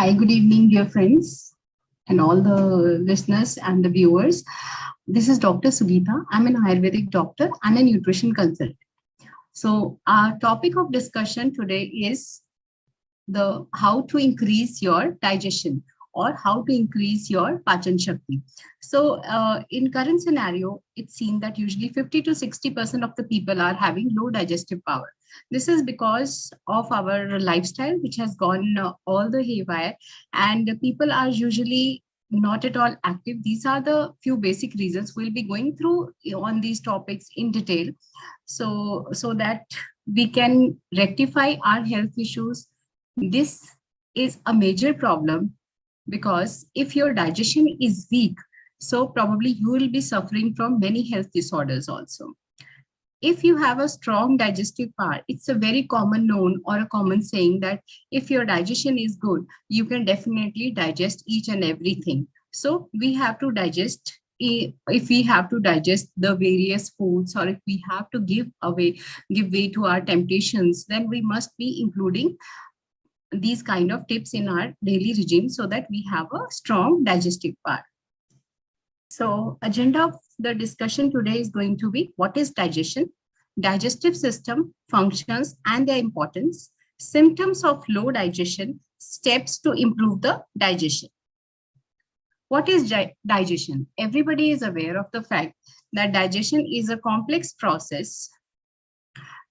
Hi, good evening, dear friends, and all the listeners and the viewers. This is Dr. Sugeeta. I'm an Ayurvedic doctor and a nutrition consultant. So, our topic of discussion today is the how to increase your digestion or how to increase your pachan shakti. So, in current scenario, it's seen that usually 50 to 60% of the people are having low digestive power. This is because of our lifestyle, which has gone all the haywire, and people are usually not at all active. These are the few basic reasons we'll be going through on these topics in detail, so that we can rectify our health issues. This is a major problem because if your digestion is weak, so probably you will be suffering from many health disorders also. If you have a strong digestive power, it's a very common known or a common saying that if your digestion is good, you can definitely digest each and everything. So we have to digest. If we have to digest the various foods, or if we have to give way to our temptations, then we must be including these kind of tips in our daily regime so that we have a strong digestive power. So agenda of the discussion today is going to be what is digestion, digestive system, functions and their importance, symptoms of low digestion, steps to improve the digestion. What is digestion? Everybody is aware of the fact that digestion is a complex process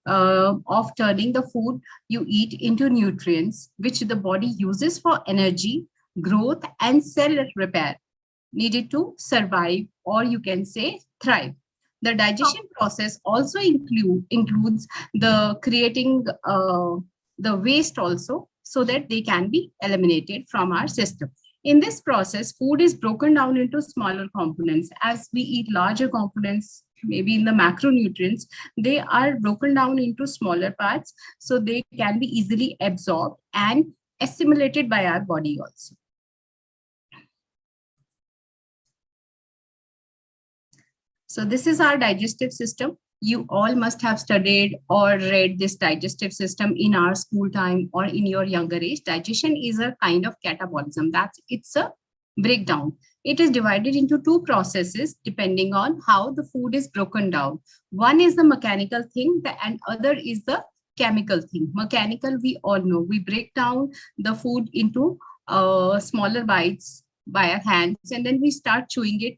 of turning the food you eat into nutrients, which the body uses for energy, growth, and cell repair needed to survive, or you can say thrive. The digestion process also includes the creating the waste also, so that they can be eliminated from our system. In this process, food is broken down into smaller components. As we eat larger components, maybe in the macronutrients, they are broken down into smaller parts so they can be easily absorbed and assimilated by our body also. So this is our digestive system. You all must have studied or read this digestive system in our school time or in your younger age. Digestion is a kind of catabolism. It's a breakdown. It is divided into two processes depending on how the food is broken down. One is the mechanical thing and other is the chemical thing. Mechanical, we all know. We break down the food into smaller bites by our hands and then we start chewing it.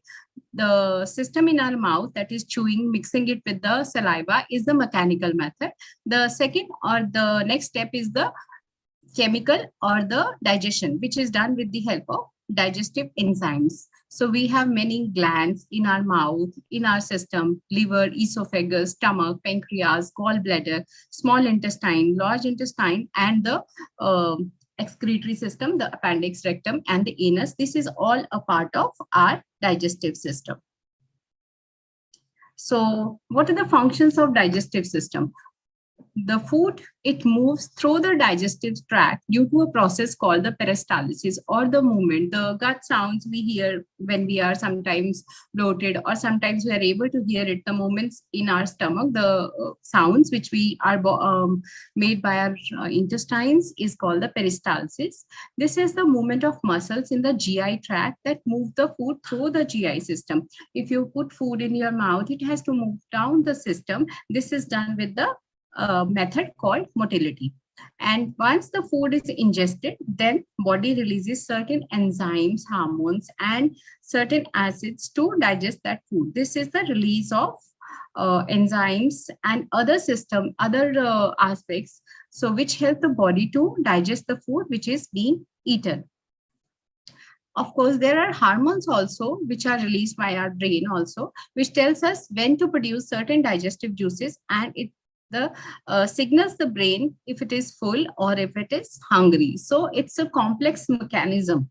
The system in our mouth that is chewing, mixing it with the saliva is the mechanical method. The second or the next step is the chemical or the digestion, which is done with the help of digestive enzymes. So we have many glands in our mouth, in our system: liver, esophagus, stomach, pancreas, gallbladder, small intestine, large intestine, and the excretory system, the appendix, rectum, and the anus. This is all a part of our digestive system. So what are the functions of digestive system? The food, it moves through the digestive tract due to a process called the peristalsis, or the movement. The gut sounds we hear when we are sometimes bloated, or sometimes we are able to hear it, the movements in our stomach, the sounds which we are made by our intestines is called the peristalsis. This is the movement of muscles in the GI tract that move the food through the GI system. If you put food in your mouth, it has to move down the system. This is done with the method called motility. And once the food is ingested, then body releases certain enzymes, hormones, and certain acids to digest that food. This is the release of enzymes and other aspects, so which help the body to digest the food which is being eaten. Of course, there are hormones also which are released by our brain also, which tells us when to produce certain digestive juices, and it signals the brain if it is full or if it is hungry. So it's a complex mechanism.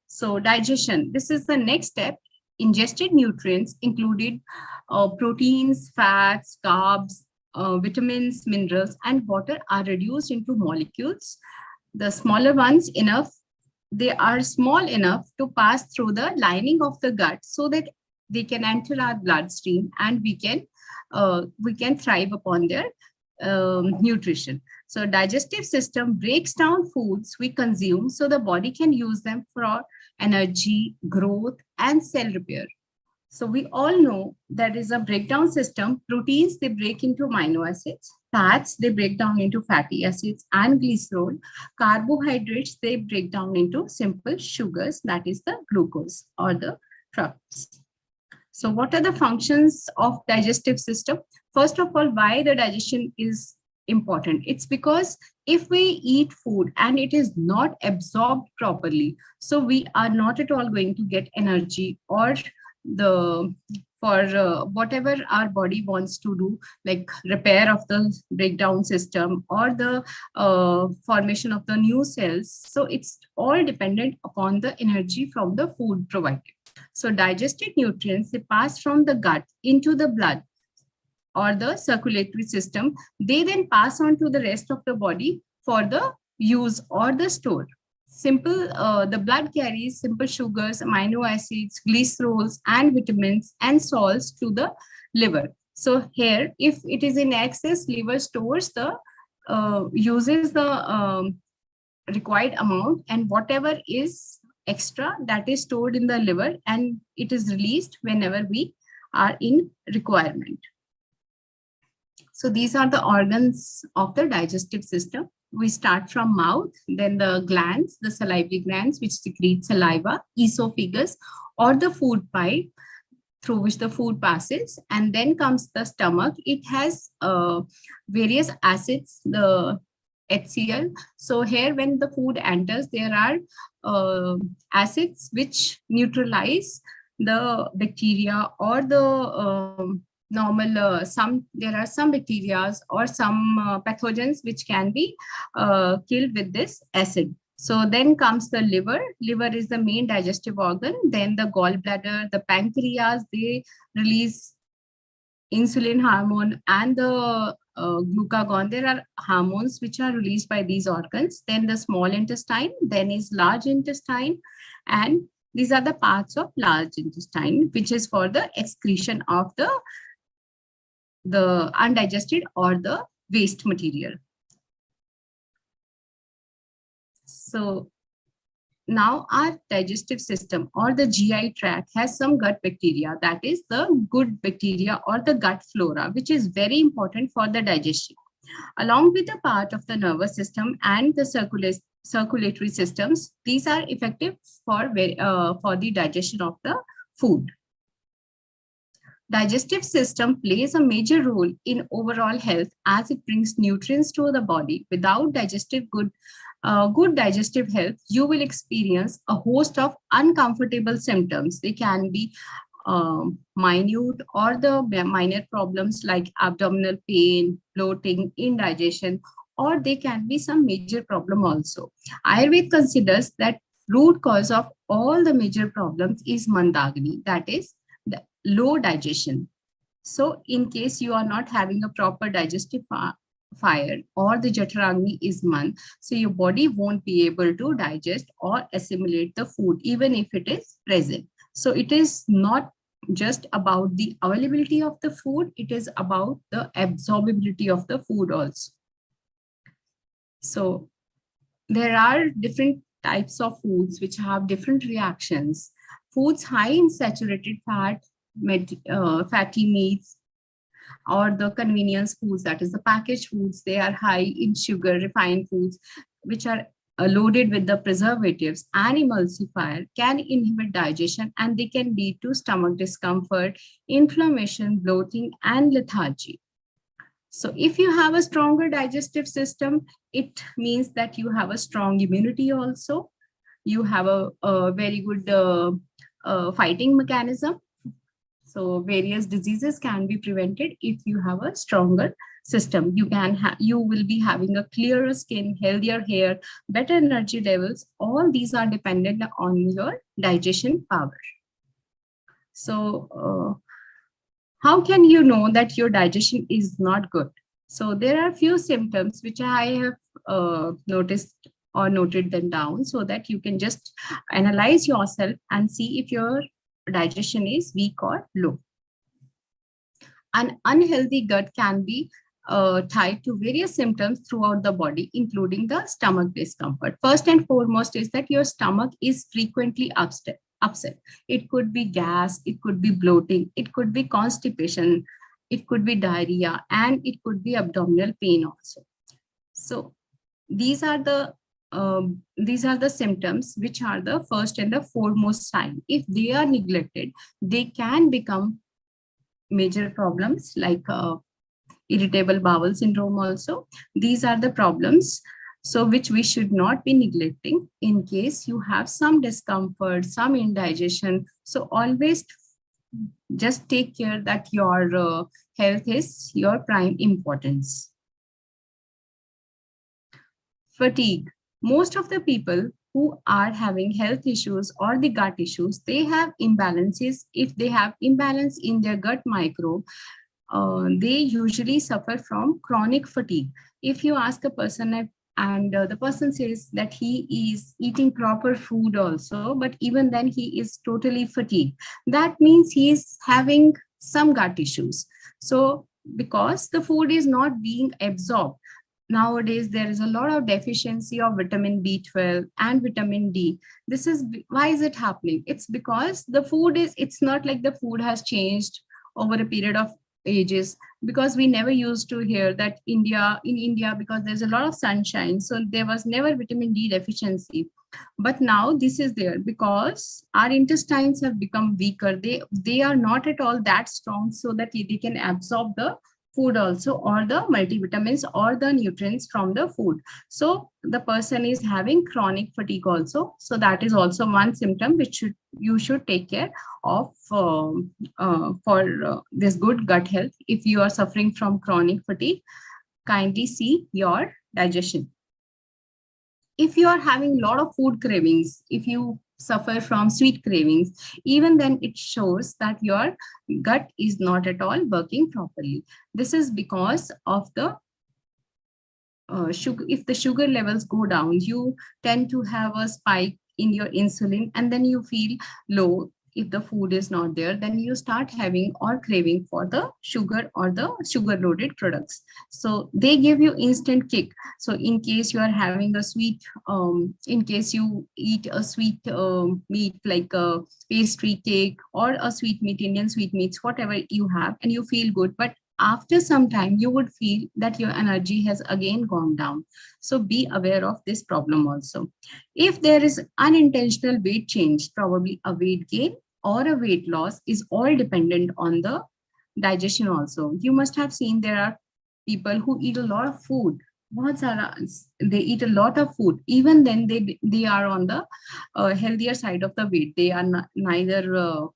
So digestion, this is the next step. Ingested nutrients included proteins, fats, carbs, vitamins, minerals, and water are reduced into molecules. The smaller ones they are small enough to pass through the lining of the gut so that they can enter our bloodstream and we can thrive upon their nutrition. So digestive system breaks down foods we consume so the body can use them for energy, growth, and cell repair. So we all know there is a breakdown system. Proteins, they break into amino acids. Fats, they break down into fatty acids and glycerol. Carbohydrates, they break down into simple sugars, that is the glucose or the fructose. So what are the functions of digestive system? First of all, why the digestion is important? It's because if we eat food and it is not absorbed properly, so we are not at all going to get energy or the for whatever our body wants to do, like repair of the breakdown system or the formation of the new cells. So it's all dependent upon the energy from the food provided. So digested nutrients, they pass from the gut into the blood or the circulatory system. They then pass on to the rest of the body for the use or the store. The blood carries simple sugars, amino acids, glycerols, and vitamins and salts to the liver. So here, if it is in excess, liver stores the uses the required amount, and whatever is extra, that is stored in the liver and it is released whenever we are in requirement. So these are the organs of the digestive system. We start from mouth, then the glands, the salivary glands, which secrete saliva, esophagus, or the food pipe through which the food passes, and then comes the stomach. It has various acids, the HCl. So here, when the food enters, there are acids which neutralize the bacteria or the normal, there are some bacteria or some pathogens which can be killed with this acid. So then comes the liver. Liver is the main digestive organ. Then the gallbladder, the pancreas, they release insulin hormone and the glucagon. There are hormones which are released by these organs. Then the small intestine, then is large intestine, and these are the parts of large intestine, which is for the excretion of the undigested or the waste material. So now our digestive system or the GI tract has some gut bacteria, that is the good bacteria or the gut flora, which is very important for the digestion. Along with the part of the nervous system and the circulatory systems, these are effective for the digestion of the food. Digestive system plays a major role in overall health as it brings nutrients to the body. Without good digestive health, you will experience a host of uncomfortable symptoms. They can be minute or the minor problems like abdominal pain, bloating, indigestion, or they can be some major problem also. Ayurveda considers that root cause of all the major problems is mandagni, that is the low digestion. So in case you are not having a proper digestive fire or the Jataragni is man, so your body won't be able to digest or assimilate the food even if it is present. So it is not just about the availability of the food, it is about the absorbability of the food also. So there are different types of foods which have different reactions. Foods high in saturated fat, fatty meats, or the convenience foods, that is the packaged foods, they are high in sugar, refined foods, which are loaded with the preservatives and emulsifier, can inhibit digestion and they can lead to stomach discomfort, inflammation, bloating, and lethargy. So if you have a stronger digestive system, it means that you have a strong immunity also. You have a very good fighting mechanism. So various diseases can be prevented if you have a stronger system. You will be having a clearer skin, healthier hair, better energy levels. All these are dependent on your digestion power. So how can you know that your digestion is not good? So there are a few symptoms which I have noticed or noted them down so that you can just analyze yourself and see if your digestion is weak or low. An unhealthy gut can be tied to various symptoms throughout the body, including the stomach discomfort. First and foremost is that your stomach is frequently upset. It could be gas, it could be bloating, it could be constipation, it could be diarrhea, and it could be abdominal pain also. So these are the symptoms which are the first and the foremost sign. If they are neglected, they can become major problems like irritable bowel syndrome also. These are the problems, so which we should not be neglecting in case you have some discomfort, some indigestion. So always just take care that your health is your prime importance. Fatigue. Most of the people who are having health issues or the gut issues, they have imbalances. If they have imbalance in their gut microbe, they usually suffer from chronic fatigue. If you ask a person and the person says that he is eating proper food also, but even then he is totally fatigued, that means he is having some gut issues. So because the food is not being absorbed, nowadays there is a lot of deficiency of vitamin B12 and vitamin D. This is why is it happening? It's because the food is, it's not like the food has changed over a period of ages, because we never used to hear that in India, because there's a lot of sunshine, so there was never vitamin D deficiency. But now this is there because our intestines have become weaker. They are not at all that strong so that they can absorb the food also, or the multivitamins or the nutrients from the food. So the person is having chronic fatigue also. So that is also one symptom which you should take care of for this good gut health. If you are suffering from chronic fatigue, kindly see your digestion. If you are having a lot of food cravings, if you suffer from sweet cravings, even then it shows that your gut is not at all working properly. This is because of the sugar. If the sugar levels go down, you tend to have a spike in your insulin, and then you feel low. If the food is not there, then you start having or craving for the sugar or the sugar loaded products. So they give you instant kick. So in case you are having a sweet, in case you eat a sweet meat like a pastry cake or a sweet meat, Indian sweet meats, whatever you have, and you feel good, but after some time you would feel that your energy has again gone down. So be aware of this problem also. If there is unintentional weight change, probably a weight gain or a weight loss, is all dependent on the digestion also. You must have seen there are people who eat a lot of food. They eat a lot of food. Even then they are on the healthier side of the weight. They are neither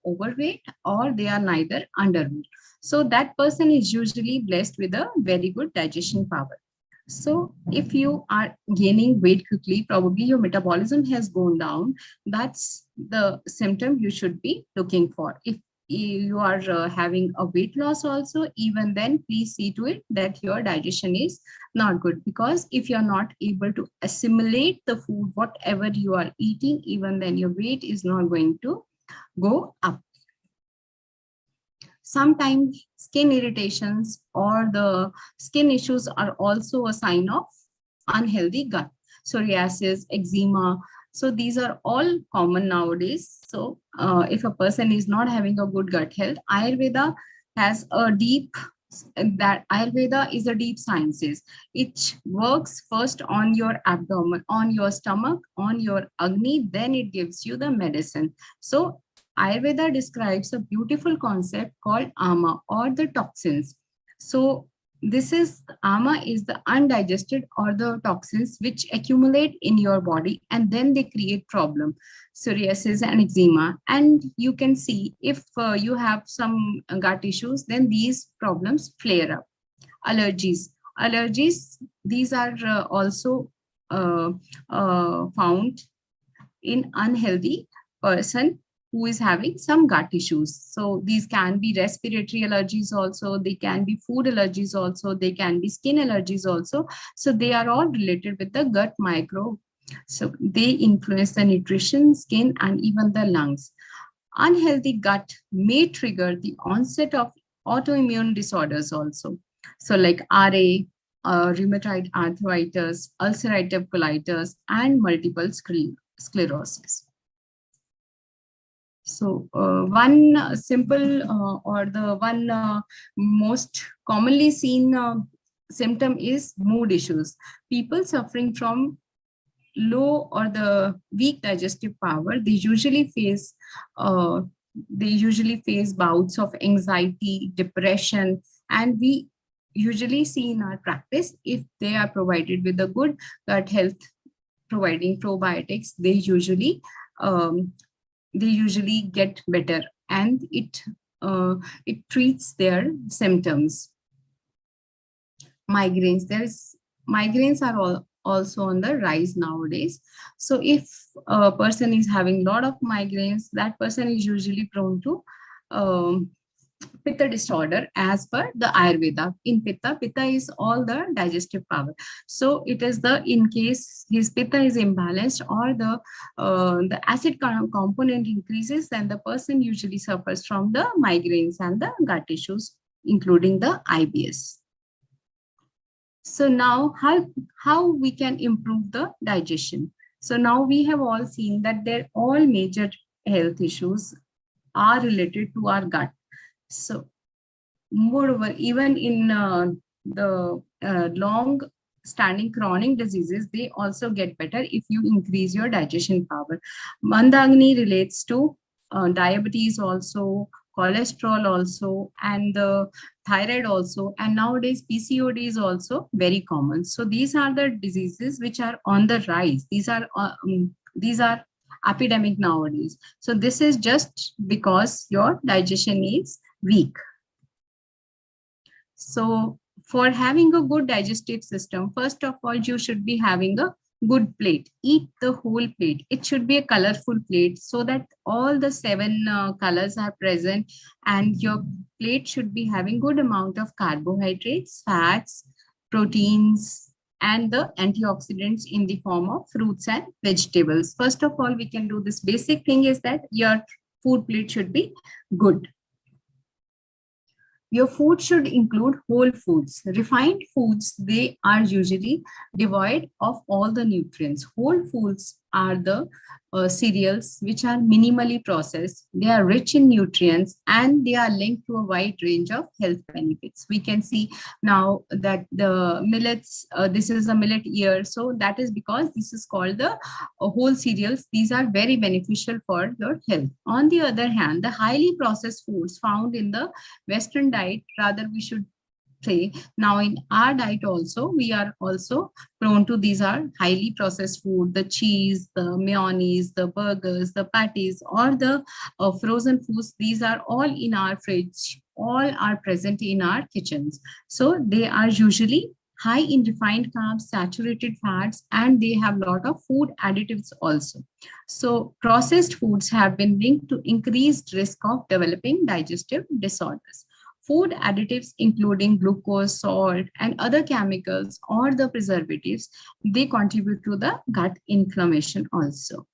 overweight or they are neither underweight. So that person is usually blessed with a very good digestion power. So if you are gaining weight quickly, probably your metabolism has gone down. That's the symptom you should be looking for. If you are having a weight loss also, even then please see to it that your digestion is not good, because if you're not able to assimilate the food, whatever you are eating, even then your weight is not going to go up. Sometimes skin irritations or the skin issues are also a sign of unhealthy gut. Psoriasis, eczema. So these are all common nowadays. So if a person is not having a good gut health, Ayurveda is a deep sciences. It works first on your abdomen, on your stomach, on your Agni, then it gives you the medicine. So Ayurveda describes a beautiful concept called ama, or the toxins. So this is, ama is the undigested or the toxins which accumulate in your body, and then they create problem, psoriasis and eczema. And you can see if you have some gut issues, then these problems flare up. Allergies, these are also found in unhealthy person who is having some gut issues. So these can be respiratory allergies also, they can be food allergies also, they can be skin allergies also. So they are all related with the gut microbe. So they influence the nutrition, skin, and even the lungs. Unhealthy gut may trigger the onset of autoimmune disorders also. So like RA, rheumatoid arthritis, ulcerative colitis, and multiple sclerosis. So one simple or the one most commonly seen symptom is mood issues. People suffering from low or the weak digestive power, uh, they usually face bouts of anxiety, depression, and we usually see in our practice, if they are provided with a good gut health providing probiotics, um, they usually get better, and it treats their symptoms. Migraines are also on the rise nowadays. So if a person is having a lot of migraines, that person is usually prone to um, pitta disorder as per the Ayurveda. In pitta is all the digestive power. So it is in case his pitta is imbalanced or the acid component increases, then the person usually suffers from the migraines and the gut issues, including the IBS. So now how we can improve the digestion? So now we have all seen that all major health issues are related to our gut. So moreover, even in the long standing chronic diseases, they also get better if you increase your digestion power. Mandagni relates to diabetes also, cholesterol also, and the thyroid also, and nowadays PCOD is also very common. So these are the diseases which are on the rise. These are epidemic nowadays. So this is just because your digestion is weak. So for having a good digestive system, first of all, you should be having a good plate. Eat the whole plate. It should be a colorful plate so that all the 7 colors are present, and your plate should be having good amount of carbohydrates, fats, proteins, and the antioxidants in the form of fruits and vegetables. First of all, we can do this basic thing is that your food plate should be good. Your food should include whole foods. Refined foods, they are usually devoid of all the nutrients. Whole foods are the cereals which are minimally processed. They are rich in nutrients and they are linked to a wide range of health benefits. We can see now that the millets, this is a millet year. So that is because this is called the whole cereals. These are very beneficial for your health. On the other hand, the highly processed foods found in the Western diet, rather we should say now in our diet also, we are also prone to these are highly processed food, the cheese, the mayonnaise, the burgers, the patties, or the frozen foods. These are all in our fridge, all are present in our kitchens. So they are usually high in refined carbs, saturated fats, and they have a lot of food additives also. So processed foods have been linked to increased risk of developing digestive disorders. Food additives, including glucose, salt, and other chemicals or the preservatives, they contribute to the gut inflammation also.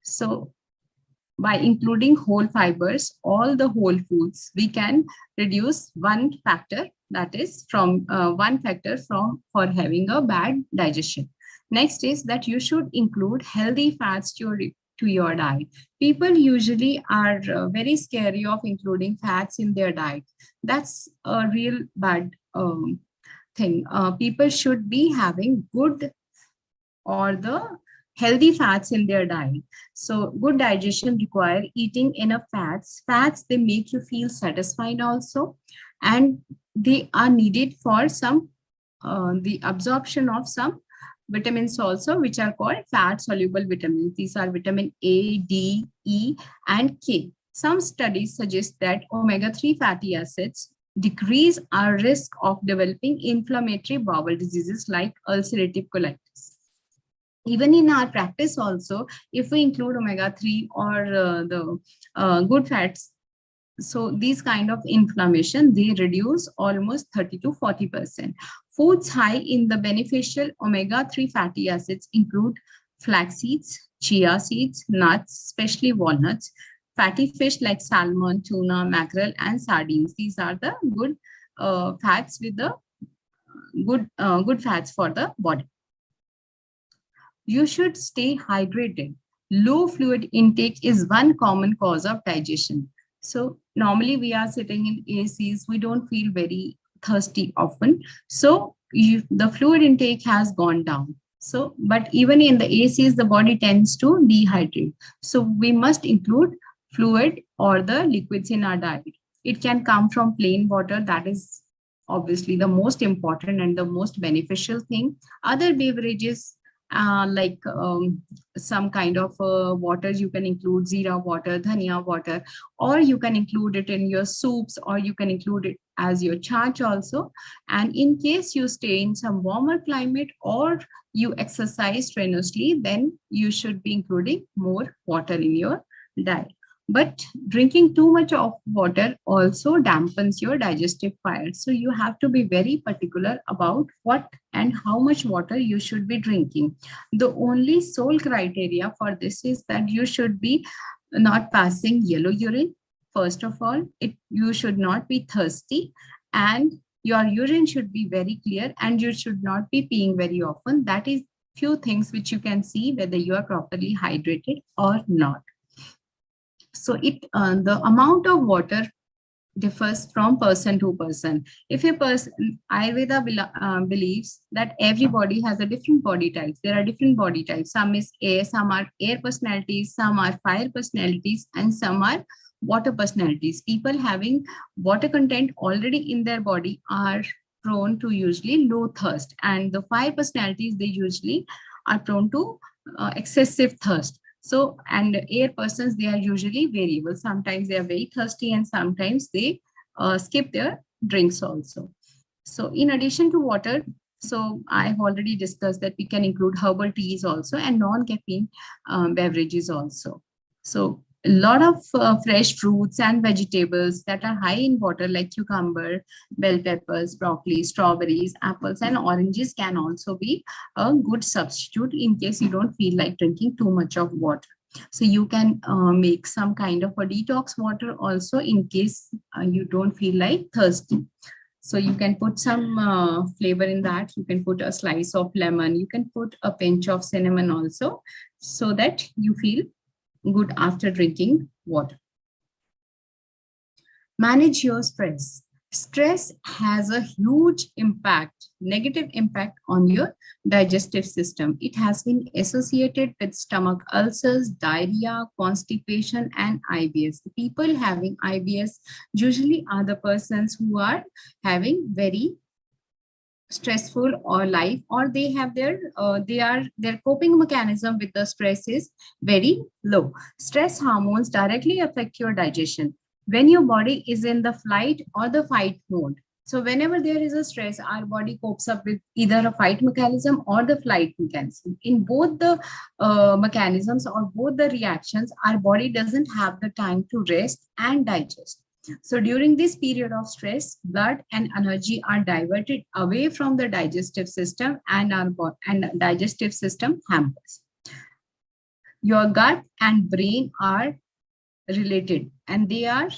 So by including whole fibers, all the whole foods, we can reduce one factor, that is from for having a bad digestion. Next is that you should include healthy fats to your diet. People usually are very scary of including fats in their diet. That's a real bad thing. People should be having good or the healthy fats in their diet. So good digestion require eating enough fats. Fats, they make you feel satisfied also, and they are needed for some the absorption of some vitamins also, which are called fat soluble vitamins. These are vitamin A, D, E, and K. Some studies suggest that omega-3 fatty acids decrease our risk of developing inflammatory bowel diseases like ulcerative colitis. Even in our practice also, if we include omega-3 or the good fats, so these kind of inflammation, they reduce almost 30 to 40%. Foods high in the beneficial omega-3 fatty acids include flax seeds, chia seeds, nuts, especially walnuts, fatty fish like salmon, tuna, mackerel, and sardines. These are the good fats with the good fats for the body. You should stay hydrated. Low fluid intake is one common cause of digestion. So normally we are sitting in ACs, we don't feel very thirsty often. So the fluid intake has gone down. So, but even in the ACs, the body tends to dehydrate. So we must include fluid or the liquids in our diet. It can come from plain water, that is obviously the most important and the most beneficial thing. Other beverages like some kind of waters, you can include zira water, dhania water, or you can include it in your soups, or you can include it as your charge also. And in case you stay in some warmer climate or you exercise strenuously, then you should be including more water in your diet. But drinking too much of water also dampens your digestive fire. So you have to be very particular about what and how much water you should be drinking. The only sole criteria for this is that you should be not passing yellow urine. First of all, you should not be thirsty, and your urine should be very clear, and you should not be peeing very often. That is few things which you can see whether you are properly hydrated or not. So the amount of water differs from person to person. If a person, Ayurveda believes that everybody has a different body types. There are different body types. Some is air, some are air personalities, some are fire personalities, and some are water personalities. People having water content already in their body are prone to usually low thirst, and the fire personalities, they usually are prone to excessive thirst. So, and air persons, they are usually variable. Sometimes they are very thirsty, and sometimes they skip their drinks also. So in addition to water, so I've already discussed that we can include herbal teas also and non-caffeine beverages also. So a lot of fresh fruits and vegetables that are high in water like cucumber, bell peppers, broccoli, strawberries, apples, and oranges can also be a good substitute in case you don't feel like drinking too much of water. So you can make some kind of a detox water also in case you don't feel like thirsty. So you can put some flavor in that. You can put a slice of lemon. You can put a pinch of cinnamon also, so that you feel good after drinking water. Manage your stress. Stress has a huge impact, negative impact on your digestive system. It has been associated with stomach ulcers, diarrhea, constipation, and IBS. The people having IBS usually are the persons who are having very stressful or life, or they have their coping mechanism with the stress is very low. Stress hormones directly affect your digestion when your body is in the flight or the fight mode. So whenever there is a stress, our body copes up with either a fight mechanism or the flight mechanism. In both the mechanisms or both the reactions, our body doesn't have the time to rest and digest. So during this period of stress, blood and energy are diverted away from the digestive system, and digestive system hampers. Your gut and brain are related and they are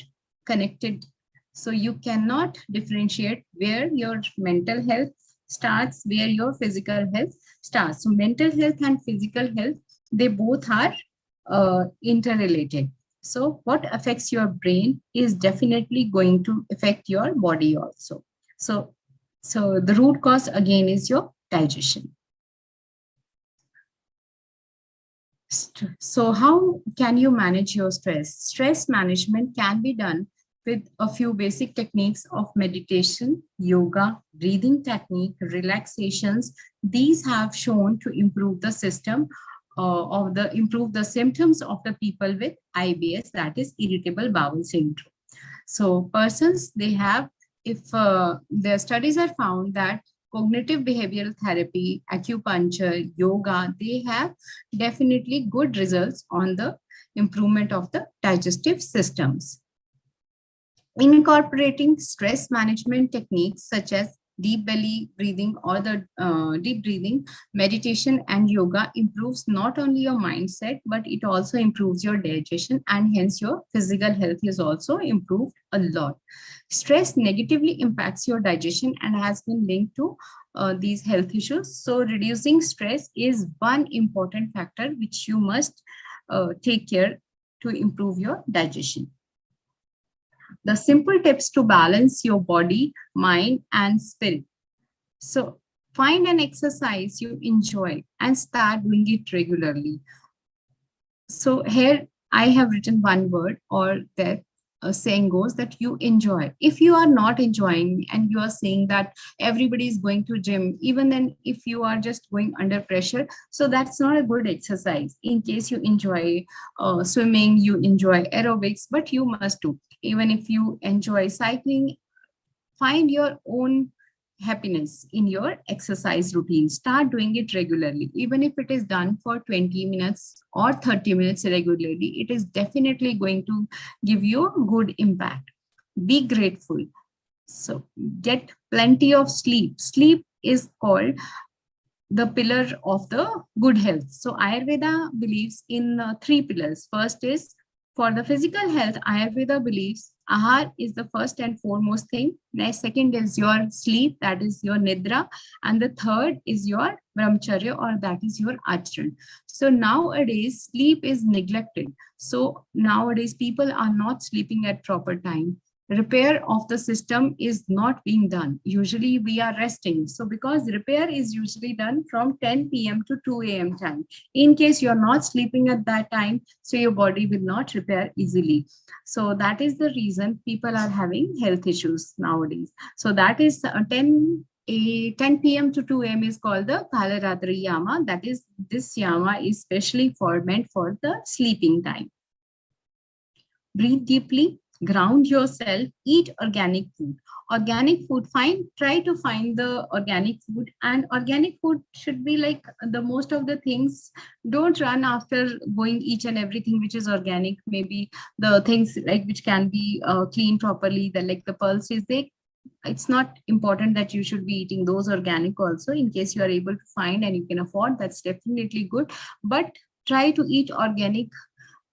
connected. So you cannot differentiate where your mental health starts, where your physical health starts. So mental health and physical health, they both are interrelated. So what affects your brain is definitely going to affect your body also. So the root cause again is your digestion. So how can you manage your stress? Stress management can be done with a few basic techniques of meditation, yoga, breathing technique, relaxations. These have shown to improve the system improve the symptoms of the people with IBS, that is irritable bowel syndrome. So persons, they have, if their studies are found that cognitive behavioral therapy, acupuncture, yoga, they have definitely good results on the improvement of the digestive systems. Incorporating stress management techniques such as deep belly breathing or the deep breathing, meditation and yoga improves not only your mindset, but it also improves your digestion, and hence your physical health is also improved a lot. Stress negatively impacts your digestion and has been linked to these health issues. So reducing stress is one important factor which you must take care to improve your digestion. The simple tips to balance your body, mind, and spirit. So find an exercise you enjoy and start doing it regularly. So here I have written one word, or that saying goes that you enjoy. If you are not enjoying and you are saying that everybody is going to gym, even then if you are just going under pressure, so that's not a good exercise. In case you enjoy swimming, you enjoy aerobics, but you must do. Even if you enjoy cycling, find your own happiness in your exercise routine. Start doing it regularly. Even if it is done for 20 minutes or 30 minutes regularly, it is definitely going to give you a good impact. Be grateful. So get plenty of sleep. Sleep is called the pillar of the good health. So Ayurveda believes in three pillars. First is, for the physical health, Ayurveda believes ahar is the first and foremost thing. Next, second is your sleep, that is your nidra, and the third is your brahmacharya, or that is your acharan. So nowadays sleep is neglected. So nowadays people are not sleeping at proper time. Repair of the system is not being done. Usually we are resting. So because repair is usually done from 10 p.m. to 2 a.m. time. In case you're not sleeping at that time, so your body will not repair easily. So that is the reason people are having health issues nowadays. So that is 10 p.m. to 2 a.m. is called the Kalaratri Yama. That is, this Yama is specially meant for the sleeping time. Breathe deeply, ground yourself, eat organic food. Organic food, try to find the organic food, and organic food should be like the most of the things. Don't run after going each and everything which is organic. Maybe the things like which can be cleaned properly, the like the pulses, it's not important that you should be eating those organic also. In case you are able to find and you can afford, that's definitely good. But try to eat organic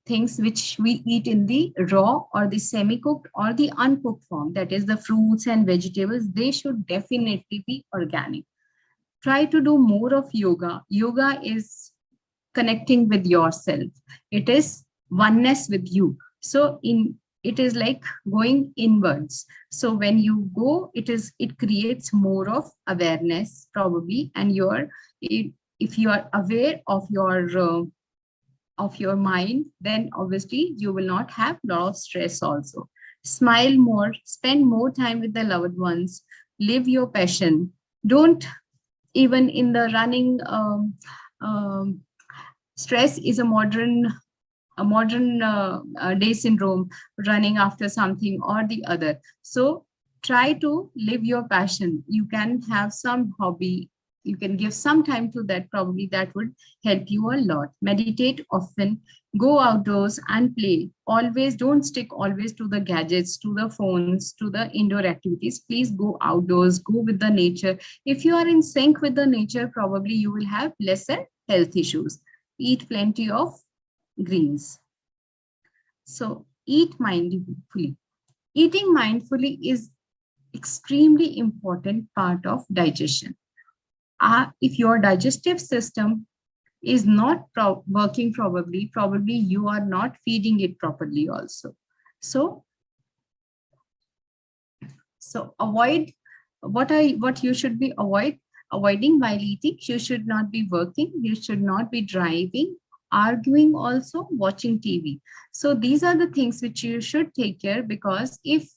things which we eat in the raw or the semi-cooked or the uncooked form, that is the fruits and vegetables, they should definitely be organic. Try to do more of yoga. Yoga is connecting with yourself. It is oneness with you. So it is like going inwards. So when you go, it creates more of awareness probably, and if you are aware of your mind, then obviously you will not have a lot of stress also. Smile more, spend more time with the loved ones, live your passion. Don't, even in the running, stress is a modern day syndrome, running after something or the other. So try to live your passion. You can have some hobby, you can give some time to that, probably that would help you a lot. Meditate often, go outdoors and play. Always don't stick always to the gadgets, to the phones, to the indoor activities. Please go outdoors, go with the nature. If you are in sync with the nature, probably you will have lesser health issues. Eat plenty of greens. So eat mindfully. Eating mindfully is extremely important part of digestion. If your digestive system is not working, probably you are not feeding it properly also. So avoid what you should be avoiding while eating. You should not be working, you should not be driving, arguing, also watching TV. So these are the things which you should take care, because if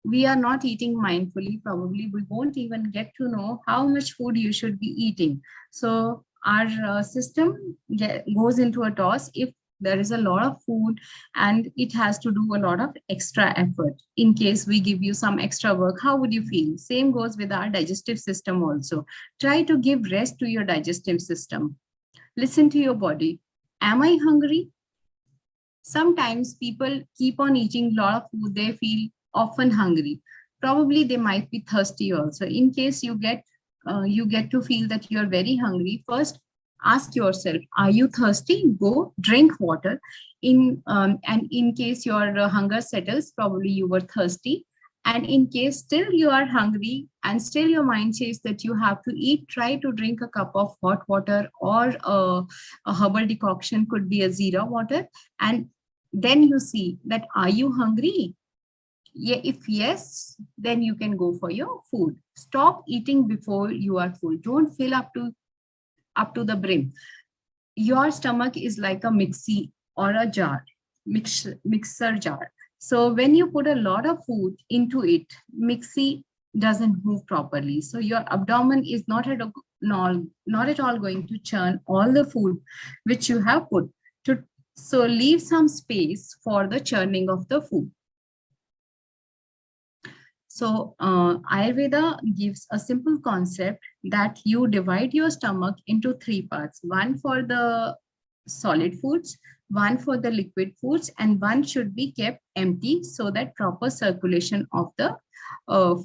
we are not eating mindfully, probably we won't even get to know how much food you should be eating. So our system goes into a toss if there is a lot of food and it has to do a lot of extra effort. In case we give you some extra work, how would you feel? Same goes with our digestive system also. Try to give rest to your digestive system. Listen to your body. Am I hungry? Sometimes people keep on eating a lot of food, they feel often hungry. probably they might be thirsty also. In case you get to feel that you are very hungry, first ask yourself, are you thirsty? Go drink water. And in case your hunger settles, probably you were thirsty. And in case still you are hungry and still your mind says that you have to eat, try to drink a cup of hot water, or a herbal decoction, could be a zero water. And then you see that, are you hungry? Yeah, if yes, then you can go for your food. Stop eating before you are full. Don't fill up to the brim. Your stomach is like a mixie or a jar, mixer jar. So when you put a lot of food into it, mixie doesn't move properly. So your abdomen is not at all going to churn all the food which you have put. So leave some space for the churning of the food. So Ayurveda gives a simple concept that you divide your stomach into three parts: one for the solid foods, one for the liquid foods, and one should be kept empty so that proper circulation of the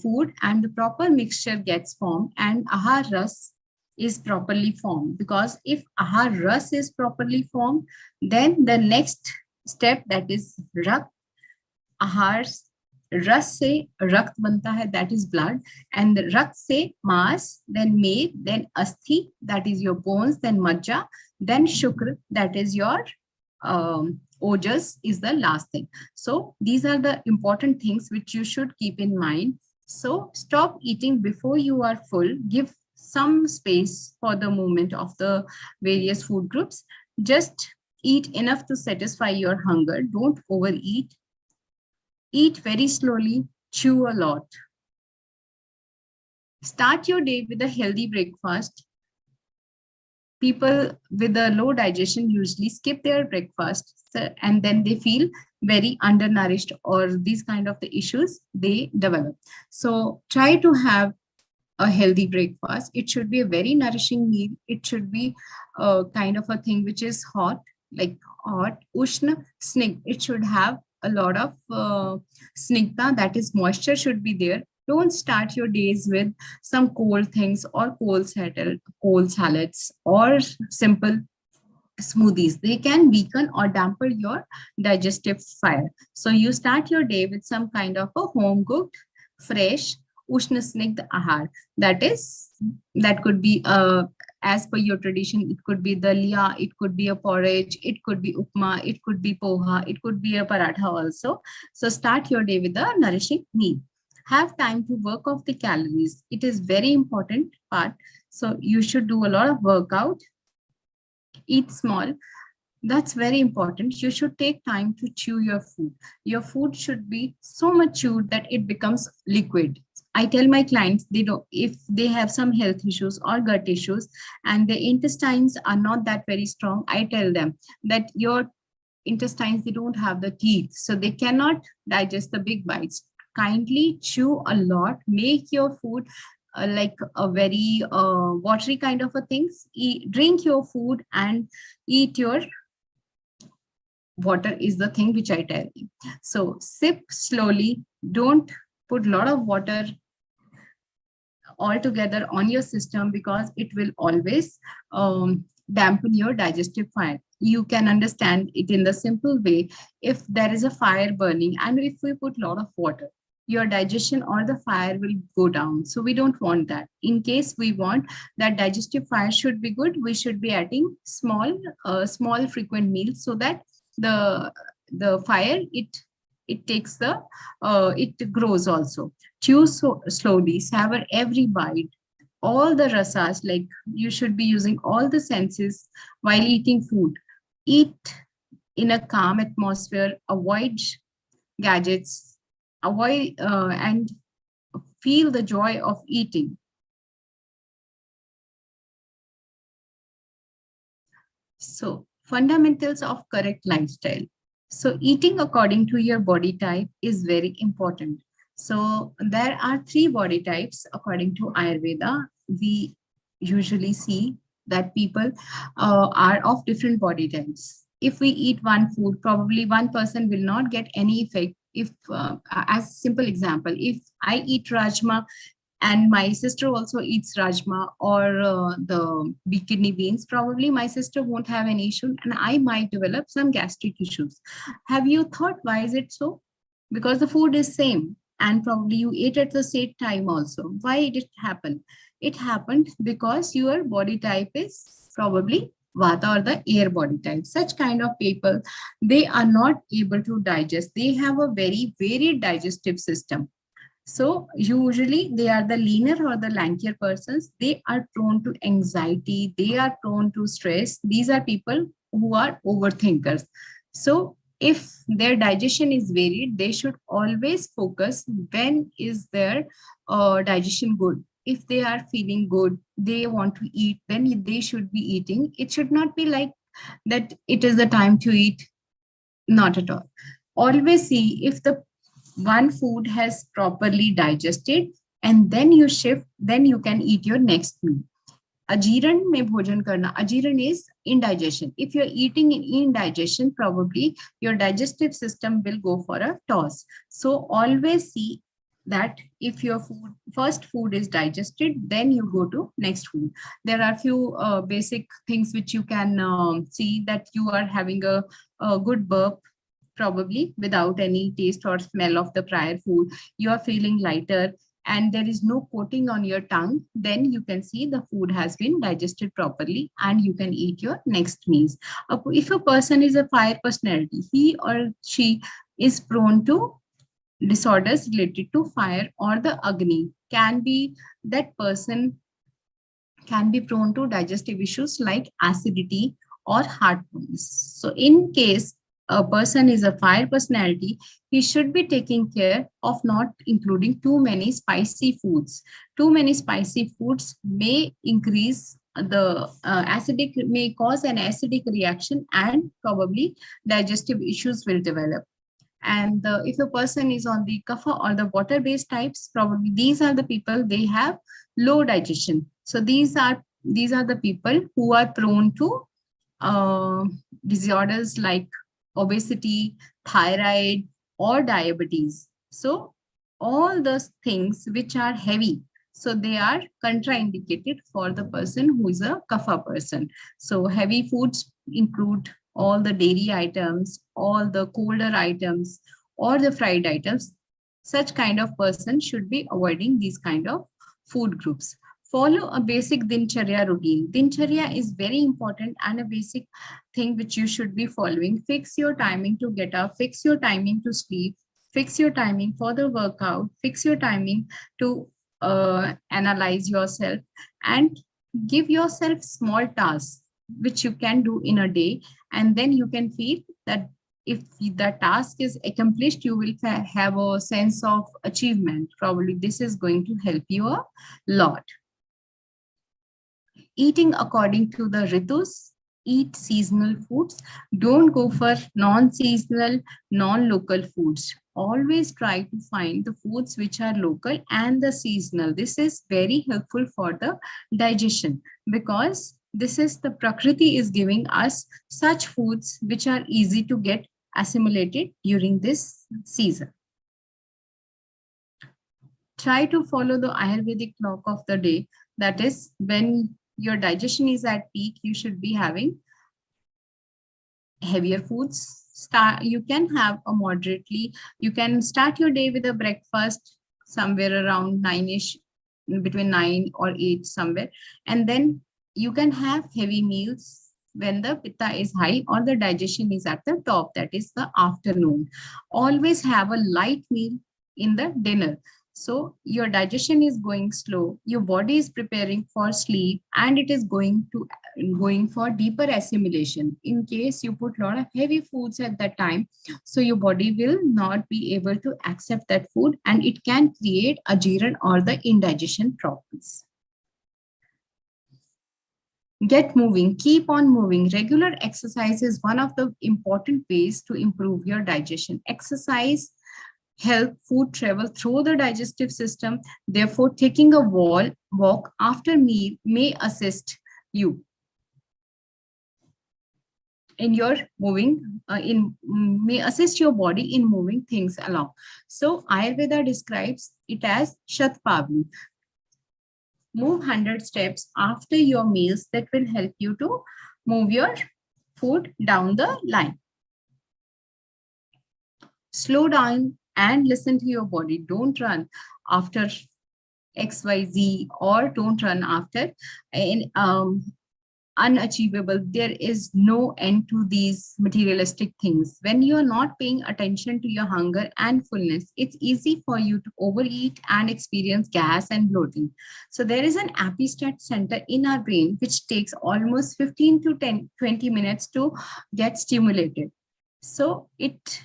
food and the proper mixture gets formed and ahar ras is properly formed. Because if ahar ras is properly formed, then the next step, that is rak, ahar रस से रक्त बनता है, that is blood, and रक्त से mass, then मेद, then अस्थि, that is your bones, then मज्जा, then shukra, that is your ojas, is the last thing. So these are the important things which you should keep in mind. So stop eating before you are full. Give some space for the movement of the various food groups. Just eat enough to satisfy your hunger. Don't overeat. Eat very slowly, chew a lot. Start your day with a healthy breakfast. People with a low digestion usually skip their breakfast, and then they feel very undernourished, or these kind of the issues they develop. So try to have a healthy breakfast. It should be a very nourishing meal. It should be a kind of a thing which is hot, like hot, ushna, snigdh. It should have a lot of snigdha, that is moisture should be there. Don't start your days with some cold things or cold salads or simple smoothies. They can weaken or dampen your digestive fire. So you start your day with some kind of a home cooked, fresh, ushna snigdh ahar. That could be as per your tradition. It could be dalia, it could be a porridge, it could be upma, it could be poha, it could be a paratha also. So start your day with a nourishing meal. Have time to work off the calories. It is very important part. So you should do a lot of workout. Eat small. That's very important. You should take time to chew your food. Your food should be so much chewed that it becomes liquid. I tell my clients, if they have some health issues or gut issues and the intestines are not that very strong, I tell them that your intestines, they don't have the teeth, so they cannot digest the big bites. Kindly chew a lot. Make your food like a very watery kind of a things. Drink your food and eat your water is the thing which I tell you. So sip slowly. Don't put a lot of water altogether on your system, because it will always dampen your digestive fire. You can understand it in the simple way. If there is a fire burning and if we put a lot of water, your digestion or the fire will go down. So we don't want that. In case we want that digestive fire should be good, we should be adding small frequent meals, so that the fire, it takes the it grows also. Chew so slowly, savor every bite, all the rasas, like you should be using all the senses while eating food. Eat in a calm atmosphere, avoid gadgets, avoid and feel the joy of eating. So fundamentals of correct lifestyle. So eating according to your body type is very important. So there are 3 body types according to Ayurveda. We usually see that people are of different body types. If we eat one food, probably one person will not get any effect If as simple example, if I eat rajma and my sister also eats rajma or the kidney beans, probably my sister won't have any issue and I might develop some gastric issues. Have you thought why is it so? Because the food is same and probably you ate at the same time also. Why did it happen? It happened because your body type is probably vata or the air body type. Such kind of people, they are not able to digest. They have a very digestive system. So usually they are the leaner or the lankier persons. They are prone to anxiety. They are prone to stress. These are people who are overthinkers. So if their digestion is varied, they should always focus when is their digestion good. If they are feeling good, they want to eat, then they should be eating. It should not be like that it is the time to eat. Not at all. Always see if the one food has properly digested and then you shift, then you can eat your next meal. Ajiran mein bhojan karna. Ajiran is indigestion. If you're eating in indigestion, probably your digestive system will go for a toss. So always see that if your first food is digested, then you go to next food. There are few basic things which you can see that you are having a good burp, probably without any taste or smell of the prior food. You are feeling lighter and there is no coating on your tongue, then you can see the food has been digested properly and you can eat your next meals. If a person is a fire personality, he or she is prone to disorders related to fire or the agni. Can be that person can be prone to digestive issues like acidity or heartburns. So in case a person is a fire personality, he should be taking care of not including too many spicy foods. Too many spicy foods may increase the acidic, may cause an acidic reaction and probably digestive issues will develop. And if a person is on the kapha or the water based types, probably these are the people, they have low digestion. So these are the people who are prone to disorders like obesity, thyroid, or diabetes. So all those things which are heavy, so they are contraindicated for the person who is a kapha person. So heavy foods include all the dairy items, all the colder items, or the fried items. Such kind of person should be avoiding these kind of food groups. Follow a basic dincharya routine. Dincharya is very important and a basic thing which you should be following. Fix your timing to get up, fix your timing to sleep, fix your timing for the workout, fix your timing to analyze yourself, and give yourself small tasks which you can do in a day, and then you can feel that if the task is accomplished, you will have a sense of achievement. Probably this is going to help you a lot. Eating according to the ritus, eat seasonal foods. Don't go for non-seasonal, non-local foods. Always try to find the foods which are local and the seasonal. This is very helpful for the digestion because this is the Prakriti is giving us such foods which are easy to get assimilated during this season. Try to follow the Ayurvedic clock of the day. That is, when your digestion is at peak, you should be having heavier foods. You can have a moderately, you can start your day with a breakfast somewhere around 9ish, between 9 or 8 somewhere, and then you can have heavy meals when the pitta is high or the digestion is at the top, that is the afternoon. Always have a light meal in the dinner. So your digestion is going slow, your body is preparing for sleep, and it is going for deeper assimilation. In case you put a lot of heavy foods at that time, so your body will not be able to accept that food, and it can create ajiran or the indigestion problems. Get moving, keep on moving. Regular exercise is one of the important ways to improve your digestion. Exercise help food travel through the digestive system. Therefore, taking a walk after meal may assist you. in your moving may assist your body in moving things along. So Ayurveda describes it as Shatpavli. Move 100 steps after your meals that will help you to move your food down the line. Slow down and listen to your body. Don't run after XYZ, or don't run after unachievable. There is no end to these materialistic things. When you are not paying attention to your hunger and fullness, it's easy for you to overeat and experience gas and bloating. So there is an epistat center in our brain which takes almost 15 to 20 minutes to get stimulated. So it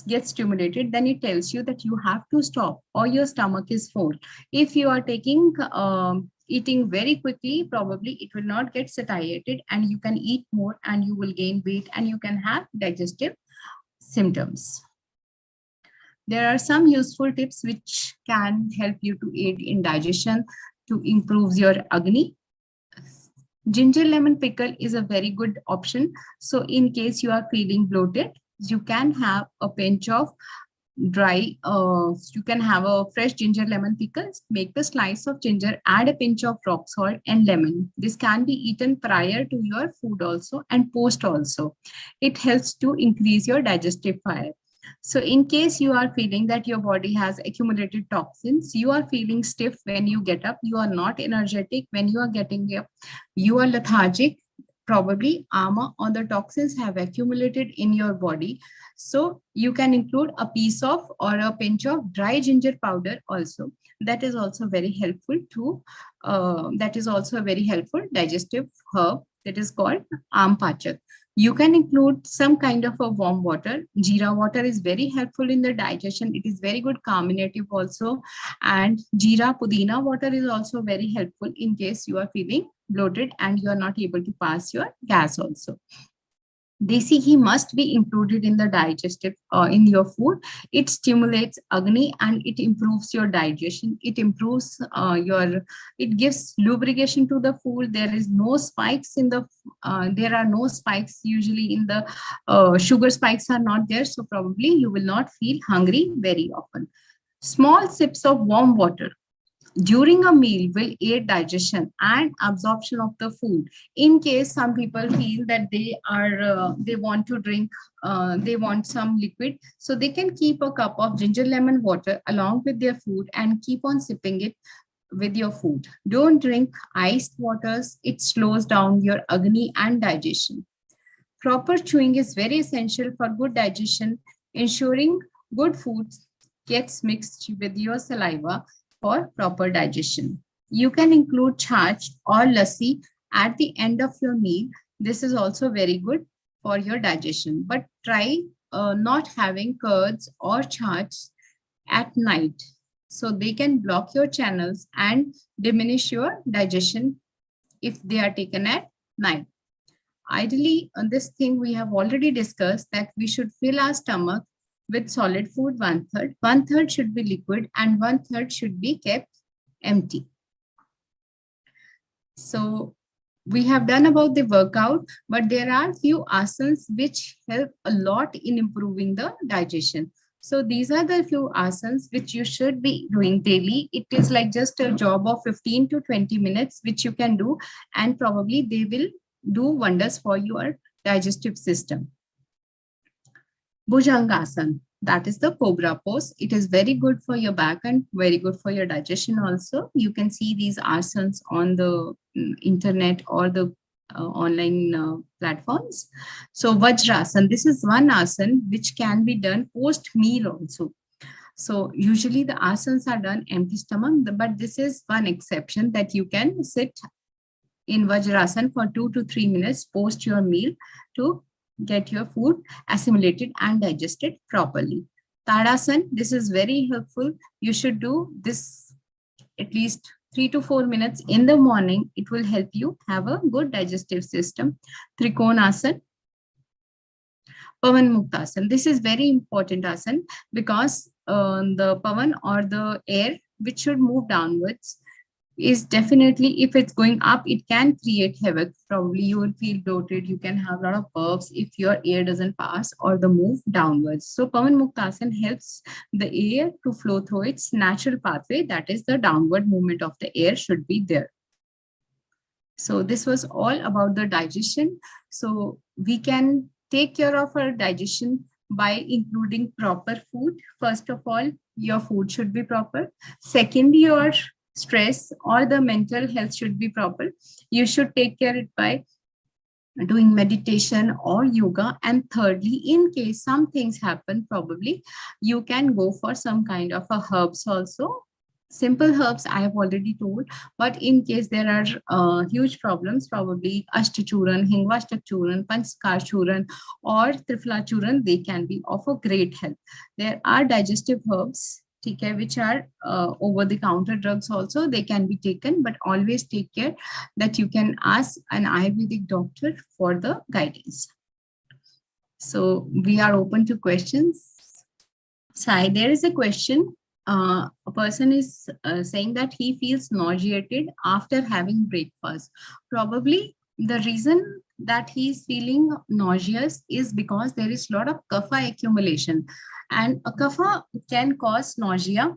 gets stimulated, then it tells you that you have to stop or your stomach is full. If you are taking eating very quickly, probably it will not get satiated and you can eat more and you will gain weight and you can have digestive symptoms. There are some useful tips which can help you to aid in digestion to improve your agni. Ginger lemon pickle is a very good option. So in case you are feeling bloated, you can have a pinch of you can have a fresh ginger lemon pickle. Make the slice of ginger, add a pinch of rock salt and lemon. This can be eaten prior to your food also and post also. It helps to increase your digestive fire. So in case you are feeling that your body has accumulated toxins, you are feeling stiff when you get up, you are not energetic when you are getting up, you are lethargic, probably ama or the toxins have accumulated in your body. So you can include a piece of or a pinch of dry ginger powder also. That is also very helpful to, that is also a very helpful digestive herb that is called ampachak. You can include some kind of a warm water. Jeera water is very helpful in the digestion. It is very good carminative also. And jeera pudina water is also very helpful in case you are feeling bloated and you are not able to pass your gas also. Desi ghee must be included in the digestive in your food. It stimulates agni and it improves your digestion. It improves it gives lubrication to the food. There is no spikes in the there are no spikes usually in the sugar spikes are not there. So probably you will not feel hungry very often. Small sips of warm water during a meal will aid digestion and absorption of the food. In case some people feel that they want to drink, they want some liquid, so they can keep a cup of ginger lemon water along with their food and keep on sipping it with your food. Don't drink iced waters. It slows down your agni and digestion. Proper chewing is very essential for good digestion, ensuring good food gets mixed with your saliva for proper digestion. You can include chach or lassi at the end of your meal. This is also very good for your digestion, but try not having curds or chach at night. So they can block your channels and diminish your digestion if they are taken at night. Ideally, on this thing we have already discussed that we should fill our stomach with solid food 1/3. 1/3 should be liquid and 1/3 should be kept empty. So we have done about the workout, but there are few asanas which help a lot in improving the digestion. So these are the few asanas which you should be doing daily. It is like just a job of 15 to 20 minutes, which you can do, and probably they will do wonders for your digestive system. Bhujangasana, that is the cobra pose. It is very good for your back and very good for your digestion also. You can see these asanas on the internet or the online platforms. So Vajrasana, this is one asana which can be done post meal also. So usually the asanas are done empty stomach, but this is one exception that you can sit in Vajrasana for 2 to 3 minutes post your meal to get your food assimilated and digested properly. Tadasana, this is very helpful. You should do this at least 3 to 4 minutes in the morning. It will help you have a good digestive system. Trikonasana, Pavan Muktasana. This is very important asana because the Pavan or the air which should move downwards is definitely, if it's going up, it can create havoc. Probably you will feel bloated. You can have a lot of burps if your air doesn't pass or the move downwards. So Pavan Muktasan helps the air to flow through its natural pathway. That is, the downward movement of the air should be there. So this was all about the digestion. So we can take care of our digestion by including proper food. First of all, your food should be proper. Second, your stress or the mental health should be proper. You should take care it by doing meditation or yoga. And thirdly, in case some things happen, probably you can go for some kind of a herbs also. Simple herbs I have already told, but in case there are huge problems, probably ashtachuran, hingvashtachuran, panchkarchuran, or triflachuran, they can be of a great help. There are digestive herbs, okay, which are over the counter drugs also. They can be taken, but always take care that you can ask an Ayurvedic doctor for the guidance. So we are open to questions. Sai, there is a question. A person is saying that he feels nauseated after having breakfast. Probably the reason that he is feeling nauseous is because there is a lot of kapha accumulation, and a kapha can cause nausea.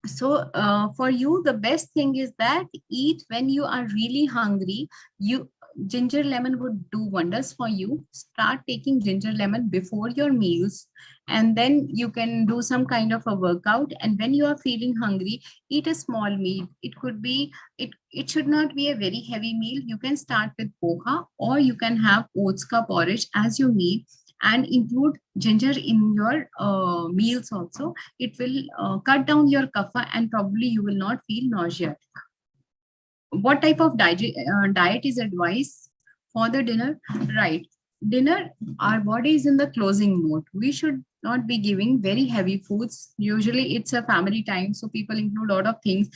So for you, the best thing is that eat when you are really hungry. You Ginger lemon would do wonders for you. Start taking ginger lemon before your meals, and then you can do some kind of a workout. And when you are feeling hungry, eat a small meal. It could be, it should not be a very heavy meal. You can start with poha, or you can have oats ka porridge as you need, and include ginger in your meals also. It will cut down your kapha, and probably you will not feel nausea. What type of diet is advised for the dinner? Right. Dinner, our body is in the closing mode. We should not be giving very heavy foods. Usually it's a family time, so people include a lot of things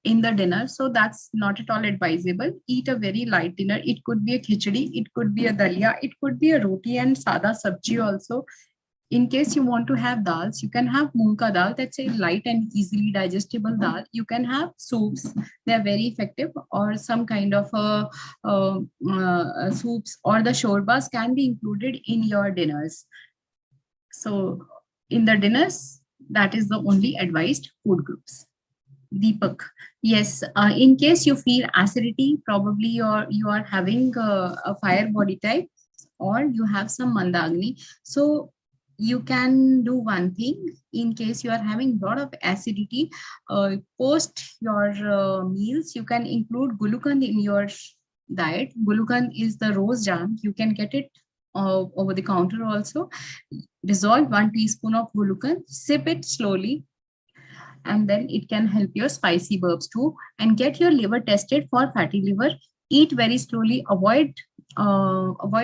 in the dinner. So that's not at all advisable. Eat a very light dinner. It could be a khichdi, it could be a dalia, it could be a roti and sada sabji also. In case you want to have dals, you can have moong ka dal. That's a light and easily digestible dal. You can have soups. They're very effective, or some kind of soups, or the shorbas can be included in your dinners. So in the dinners, that is the only advised food groups. Deepak, yes. In case you feel acidity, probably you are having a fire body type, or you have some mandagni. So you can do one thing. In case you are having a lot of acidity, post your meals, you can include gulukand in your diet. Gulukand is the rose jam. You can get it over the counter also. Dissolve 1 teaspoon of gulukand, sip it slowly, and then it can help your spicy burps too. And get your liver tested for fatty liver. Eat very slowly. Avoid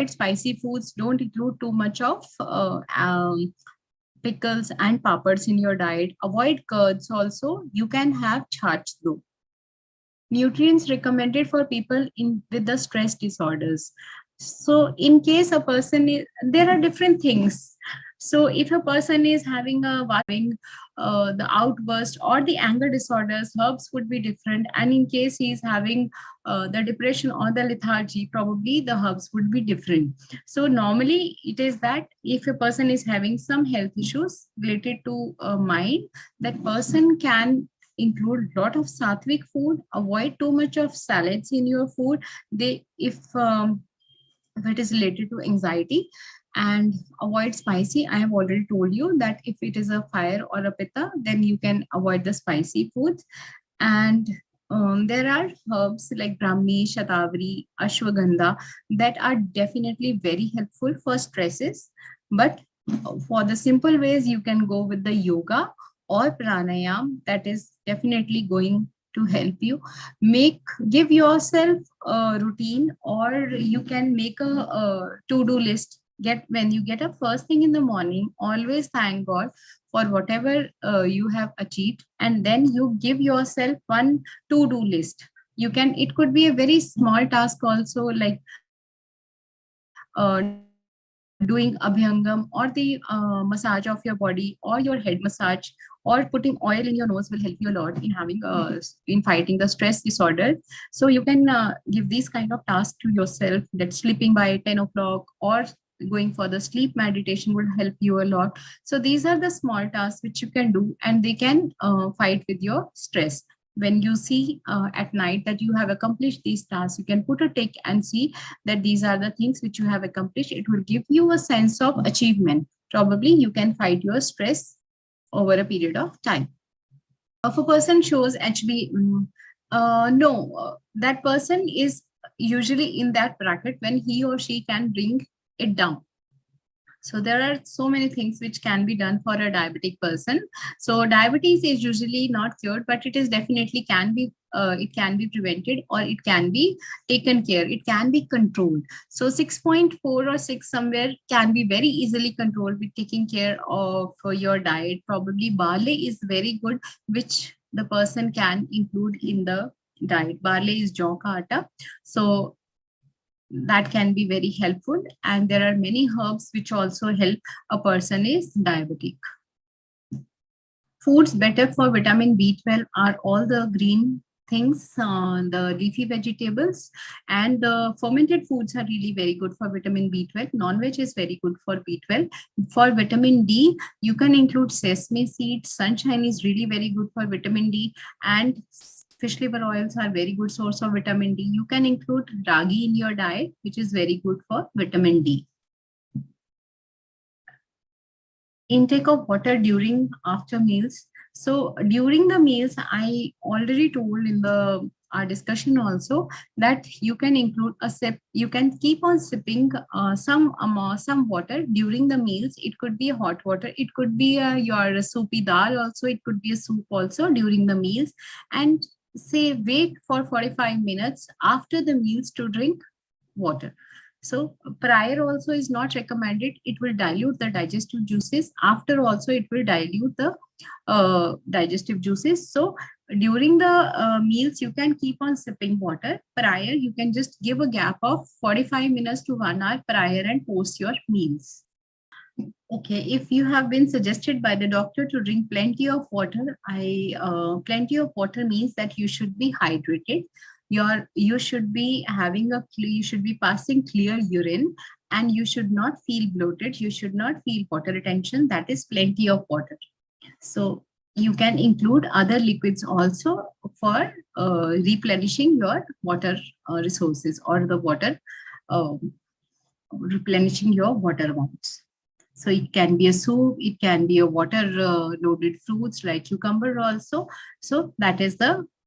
spicy foods. Don't include too much of pickles and papads in your diet. Avoid curds also. You can have chach though. Nutrients recommended for people in with the stress disorders. So in case a person is, there are different things. So if a person is having the outburst or the anger disorders, herbs would be different. And in case he is having the depression or the lethargy, probably the herbs would be different. So normally it is that if a person is having some health issues related to mind, that person can include lot of sattvic food. Avoid too much of salads in your food. They if it is related to anxiety, and avoid spicy. I have already told you that if it is a fire or a pitta, then you can avoid the spicy foods. And there are herbs like Brahmi, Shatavari, Ashwagandha that are definitely very helpful for stresses. But for the simple ways, you can go with the yoga or pranayam. That is definitely going to help you. Give yourself a routine, or you can make a to-do list. When you get up first thing in the morning, always thank God for whatever you have achieved, and then you give yourself one to-do list. It could be a very small task also, like doing abhyangam, or the massage of your body, or your head massage, or the or putting oil in your nose will help you a lot in having in fighting the stress disorder. So you can give these kind of tasks to yourself, that sleeping by 10 o'clock or going for the sleep meditation will help you a lot. So these are the small tasks which you can do, and they can fight with your stress. When you see at night that you have accomplished these tasks, you can put a tick and see that these are the things which you have accomplished. It will give you a sense of achievement. Probably you can fight your stress over a period of time. If a person shows HB, no, that person is usually in that bracket when he or she can bring it down. So there are so many things which can be done for a diabetic person. So diabetes is usually not cured, but it is definitely it can be prevented, or it can be taken care. It can be controlled. So 6.4 or 6 somewhere can be very easily controlled with taking care of your diet. Probably barley is very good, which the person can include in the diet. Barley is jaw ka atta. So that can be very helpful, and there are many herbs which also help a person is diabetic. Foods better for vitamin B12 are all the green things, the leafy vegetables, and the fermented foods are really very good for vitamin B12. Non-veg is very good for B12. For vitamin D, you can include sesame seeds. Sunshine is really very good for vitamin D, and fish liver oils are very good source of vitamin D. You can include ragi in your diet, which is very good for vitamin D. Intake of water during after meals. So during the meals, I already told in our discussion also that you can include a sip. You can keep on sipping some water during the meals. It could be hot water. It could be your soupy dal also. It could be a soup also during the meals. And say wait for 45 minutes after the meals to drink water. So prior also is not recommended. It will dilute the digestive juices. After also it will dilute the digestive juices. So during the meals, you can keep on sipping water. Prior, you can just give a gap of 45 minutes to 1 hour prior and post your meals. Okay, if you have been suggested by the doctor to drink plenty of water, plenty of water means that you should be hydrated. You should be you should be passing clear urine, and you should not feel bloated. You should not feel water retention. That is plenty of water. So you can include other liquids also for replenishing your water resources, or the water replenishing your water amounts. So it can be a soup, it can be a water loaded fruits like cucumber also. So that is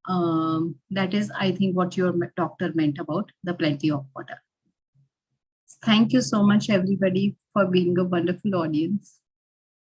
I think what your doctor meant about the plenty of water. Thank you so much everybody for being a wonderful audience.